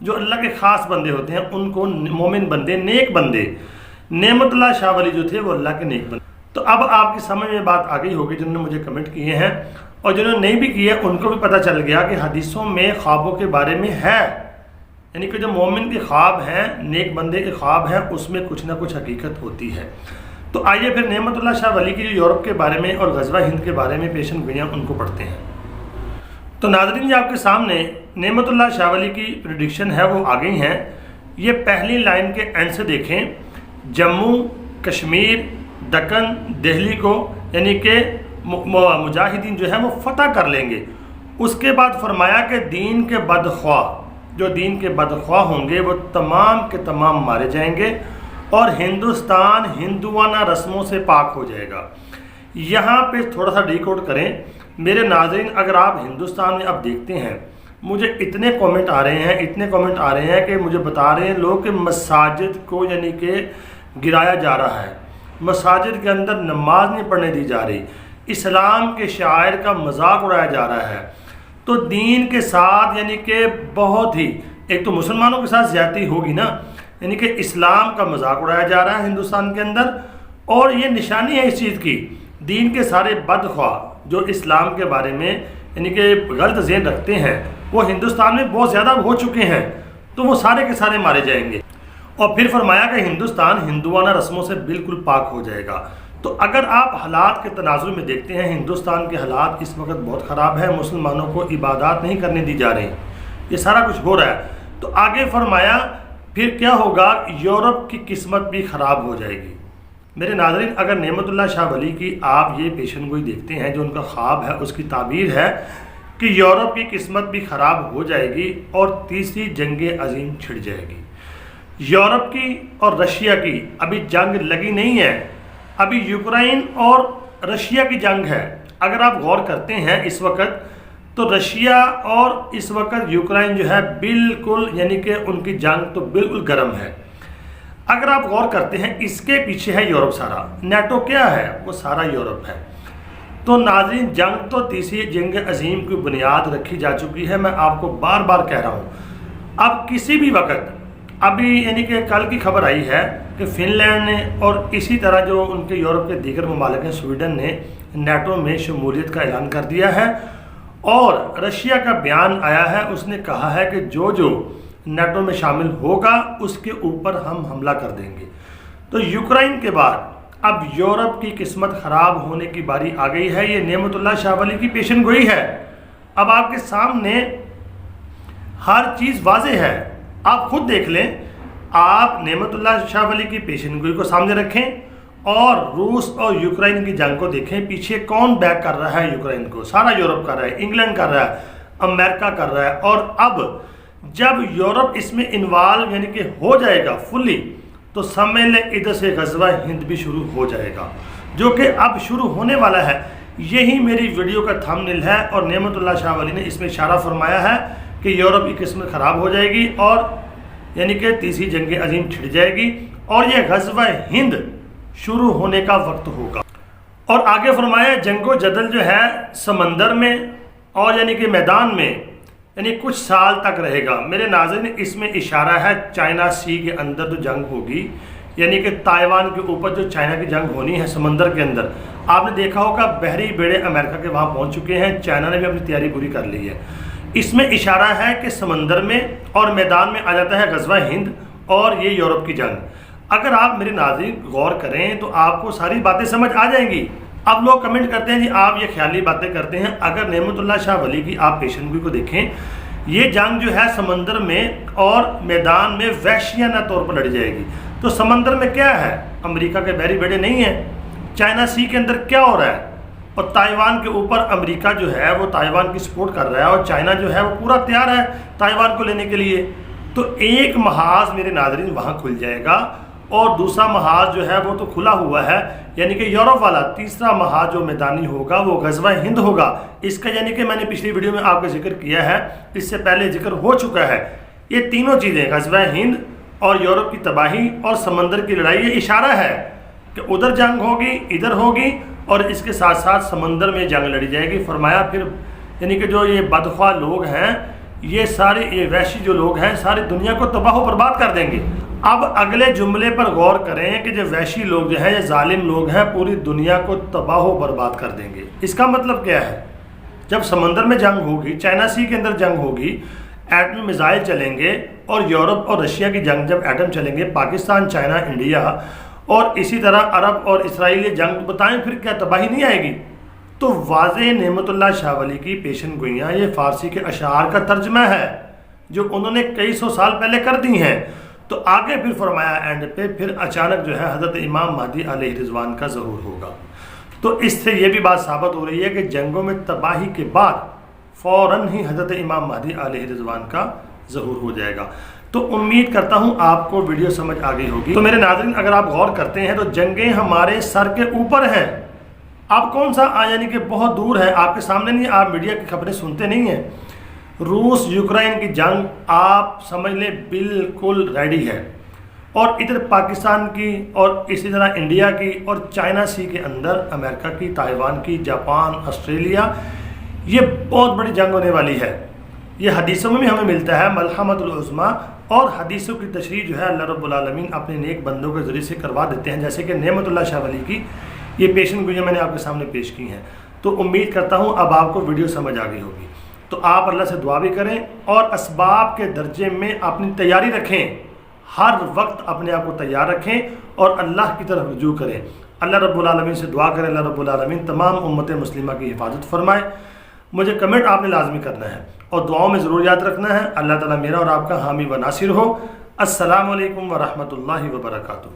جو اللہ کے خاص بندے ہوتے ہیں ان کو مومن بندے، نیک بندے، نعمت اللہ شاہ ولی جو تھے وہ اللہ کے نیک بندے۔ تو اب آپ کی سمجھ میں بات آ گئی ہوگی، جنہوں نے مجھے کمنٹ کیے ہیں اور جنہوں نے نہیں بھی کیے ان کو بھی پتہ چل گیا کہ حدیثوں میں خوابوں کے بارے میں ہے، یعنی کہ جو مومن کے خواب ہیں، نیک بندے کے خواب ہیں، اس میں کچھ نہ کچھ حقیقت ہوتی ہے۔ تو آئیے پھر نعمت اللہ شاہ ولی کی جو یورپ کے بارے میں اور غزوہ ہند کے بارے میں پیشن گوئیاں ان کو پڑھتے ہیں۔ تو ناظرین یہ آپ کے سامنے نعمت اللہ شاہ ولی کی پریڈکشن ہے، وہ آ گئی ہیں۔ یہ پہلی لائن کے اینڈ سے دیکھیں، جموں، کشمیر، دکن، دہلی کو یعنی کہ مجاہدین جو ہیں وہ فتح کر لیں گے۔ اس کے بعد فرمایا کہ دین کے بدخواہ، جو دین کے بدخواہ ہوں گے وہ تمام کے تمام مارے جائیں گے اور ہندوستان ہندوانہ رسموں سے پاک ہو جائے گا۔ یہاں پہ تھوڑا سا ڈیکوڈ کریں میرے ناظرین، اگر آپ ہندوستان میں اب دیکھتے ہیں، مجھے اتنے کومنٹ آ رہے ہیں کہ مجھے بتا رہے ہیں لوگ کہ مساجد کو یعنی کہ گرایا جا رہا ہے، مساجد کے اندر نماز نہیں پڑھنے دی جا رہی، اسلام کے شاعر کا مذاق اڑایا جا رہا ہے۔ تو دین کے ساتھ یعنی کہ بہت ہی، ایک تو مسلمانوں کے ساتھ زیادتی ہوگی نا، یعنی کہ اسلام کا مذاق اڑایا جا رہا ہے ہندوستان کے اندر، اور یہ نشانی ہے اس چیز کی، دین کے سارے بدخواہ جو اسلام کے بارے میں یعنی کہ غلط ذہن رکھتے ہیں وہ ہندوستان میں بہت زیادہ ہو چکے ہیں، تو وہ سارے کے سارے مارے جائیں گے۔ اور پھر فرمایا کہ ہندوستان ہندوانہ رسموں سے بالکل پاک ہو جائے گا۔ تو اگر آپ حالات کے تناظر میں دیکھتے ہیں، ہندوستان کے حالات اس وقت بہت خراب ہے، مسلمانوں کو عبادات نہیں کرنے دی جا رہی، یہ سارا کچھ ہو رہا ہے۔ تو آگے فرمایا پھر کیا ہوگا، یورپ کی قسمت بھی خراب ہو جائے گی۔ میرے ناظرین، اگر نعمت اللہ شاہ ولی کی آپ یہ پیشن گوئی دیکھتے ہیں، جو ان کا خواب ہے، اس کی تعبیر ہے کہ یورپ کی قسمت بھی خراب ہو جائے گی اور تیسری جنگ عظیم چھڑ جائے گی۔ یورپ کی اور رشیا کی ابھی جنگ لگی نہیں ہے، ابھی یوکرائن اور رشیا کی جنگ ہے۔ اگر آپ غور کرتے ہیں اس وقت تو رشیا اور اس وقت یوکرائن جو ہے بالکل یعنی کہ ان کی جنگ تو بالکل گرم ہے۔ اگر آپ غور کرتے ہیں اس کے پیچھے ہے یورپ سارا، نیٹو کیا ہے، وہ سارا یورپ ہے۔ تو ناظرین، جنگ تو تیسری جنگ عظیم کی بنیاد رکھی جا چکی ہے، میں آپ کو بار بار کہہ رہا ہوں۔ اب کسی بھی وقت، ابھی یعنی کہ کل کی خبر آئی ہے کہ فن لینڈ نے اور اسی طرح جو ان کے یورپ کے دیگر ممالک ہیں، سویڈن نے نیٹو میں شمولیت کا اعلان کر دیا ہے، اور رشیا کا بیان آیا ہے، اس نے کہا ہے کہ جو نیٹو میں شامل ہوگا اس کے اوپر ہم حملہ کر دیں گے۔ تو یوکرائن کے بعد اب یورپ کی قسمت خراب ہونے کی باری آ گئی ہے۔ یہ نعمت اللہ شاہ ولی کی پیشن گوئی ہے۔ اب آپ کے سامنے ہر چیز واضح ہے، آپ خود دیکھ لیں۔ آپ نعمت اللہ شاہ ولی کی پیشن گوئی کو سامنے رکھیں اور روس اور یوکرائن کی جنگ کو دیکھیں، پیچھے کون بیک کر رہا ہے یوکرائن کو، سارا یورپ کر رہا ہے، انگلینڈ کر رہا ہے، امریکہ کر رہا ہے۔ اور اب جب یورپ اس میں انوالو یعنی کہ ہو جائے گا فلی، تو سمجھ لیں ادھر سے غزوہ ہند بھی شروع ہو جائے گا، جو کہ اب شروع ہونے والا ہے۔ یہی میری ویڈیو کا تھمبنیل ہے، اور نعمت اللہ شاہ ولی نے اس میں اشارہ فرمایا ہے کہ یورپ کی قسمت خراب ہو جائے گی اور یعنی کہ تیسری جنگ عظیم چھڑ جائے گی، اور یہ غزوہ ہند شروع ہونے کا وقت ہوگا۔ اور آگے فرمایا جنگ و جدل جو ہے سمندر میں اور یعنی کہ میدان میں یعنی کچھ سال تک رہے گا۔ میرے ناظرین، اس میں اشارہ ہے چائنا سی کے اندر جو جنگ ہوگی، یعنی کہ تائیوان کے اوپر جو چائنا کی جنگ ہونی ہے سمندر کے اندر۔ آپ نے دیکھا ہوگا بحری بیڑے امریکہ کے وہاں پہنچ چکے ہیں، چائنا نے بھی اپنی تیاری پوری کر لی ہے۔ اس میں اشارہ ہے کہ سمندر میں اور میدان میں آ جاتا ہے غزوہ ہند اور یہ یورپ کی جنگ۔ اگر آپ میرے ناظرین غور کریں تو آپ کو ساری باتیں سمجھ آ جائیں گی۔ اب لوگ کمنٹ کرتے ہیں جی آپ یہ خیالی باتیں کرتے ہیں۔ اگر نعمت اللہ شاہ ولی کی آپ پیشن گوئی کو دیکھیں، یہ جنگ جو ہے سمندر میں اور میدان میں وحشیانہ طور پر لڑی جائے گی۔ تو سمندر میں کیا ہے، امریکہ کے بحری بیڑے نہیں ہیں، چائنا سی کے اندر کیا ہو رہا ہے، اور تائیوان کے اوپر امریکہ جو ہے وہ تائیوان کی سپورٹ کر رہا ہے، اور چائنا جو ہے وہ پورا تیار ہے تائیوان کو لینے کے لیے۔ تو ایک محاذ میرے ناظرین وہاں کھل جائے گا، اور دوسرا محاذ جو ہے وہ تو کھلا ہوا ہے یعنی کہ یورپ والا۔ تیسرا محاذ جو میدانی ہوگا وہ غزوہ ہند ہوگا۔ اس کا یعنی کہ میں نے پچھلی ویڈیو میں آپ کا ذکر کیا ہے، اس سے پہلے ذکر ہو چکا ہے۔ یہ تینوں چیزیں، غزوہ ہند اور یورپ کی تباہی اور سمندر کی لڑائی، یہ اشارہ ہے کہ ادھر جنگ ہوگی، ادھر ہوگی، اور اس کے ساتھ ساتھ سمندر میں جنگ لڑی جائے گی۔ فرمایا پھر یعنی کہ جو یہ بدخواہ لوگ ہیں یہ سارے یہ وحشی جو لوگ ہیں ساری دنیا کو تباہ و برباد کر دیں گے۔ اب اگلے جملے پر غور کریں کہ جو وحشی لوگ جو ہیں یہ ظالم لوگ ہیں پوری دنیا کو تباہ و برباد کر دیں گے۔ اس کا مطلب کیا ہے؟ جب سمندر میں جنگ ہوگی، چائنا سی کے اندر جنگ ہوگی، ایٹمی میزائل چلیں گے، اور یورپ اور رشیا کی جنگ جب ایٹم چلیں گے، پاکستان، چائنا، انڈیا اور اسی طرح عرب اور اسرائیل یہ جنگ، بتائیں پھر کیا تباہی نہیں آئے گی؟ تو واضح نعمت اللہ شاہ ولی کی پیشن گوئیاں یہ فارسی کے اشعار کا ترجمہ ہے جو انہوں نے کئی سو سال پہلے کر دی ہیں۔ تو آگے پھر فرمایا اینڈ پہ پھر اچانک جو ہے حضرت امام مہدی علیہ رضوان کا ظہور ہوگا۔ تو اس سے یہ بھی بات ثابت ہو رہی ہے کہ جنگوں میں تباہی کے بعد فوراً ہی حضرت امام مہدی علیہ رضوان کا ظہور ہو جائے گا۔ تو امید کرتا ہوں آپ کو ویڈیو سمجھ آ گئی ہوگی۔ تو میرے ناظرین اگر آپ غور کرتے ہیں تو جنگیں ہمارے سر کے اوپر ہیں، آپ کون سا یعنی کہ بہت دور ہے، آپ کے سامنے نہیں، آپ میڈیا کی خبریں سنتے نہیں ہیں۔ روس یوکرائن کی جنگ آپ سمجھ لیں بالکل ریڈی ہے، اور ادھر پاکستان کی اور اسی طرح انڈیا کی اور چائنا سی کے اندر امریکہ کی، تائیوان کی، جاپان، آسٹریلیا، یہ بہت بڑی جنگ ہونے والی ہے۔ یہ حدیثوں میں بھی ہمیں ملتا ہے ملحمۃ العظمیٰ، اور حدیثوں کی تشریح جو ہے اللہ رب العالمین اپنے نیک بندوں کے ذریعے سے کروا دیتے ہیں، جیسے کہ نعمت اللہ شاہ ولی کی یہ پیشن گوئیاں میں نے آپ کے سامنے پیش کی ہیں۔ تو امید کرتا ہوں اب آپ کو ویڈیو سمجھ آ گئی ہوگی۔ تو آپ اللہ سے دعا بھی کریں اور اسباب کے درجے میں اپنی تیاری رکھیں، ہر وقت اپنے آپ کو تیار رکھیں اور اللہ کی طرف رجوع کریں۔ اللہ رب العالمین سے دعا کریں اللہ رب العالمین تمام امت مسلمہ کی حفاظت فرمائے۔ مجھے کمنٹ آپ نے لازمی کرنا ہے اور دعاؤں میں ضرور یاد رکھنا ہے۔ اللہ تعالیٰ میرا اور آپ کا حامی و ناصر ہو۔ السلام علیکم ورحمۃ اللہ وبرکاتہ۔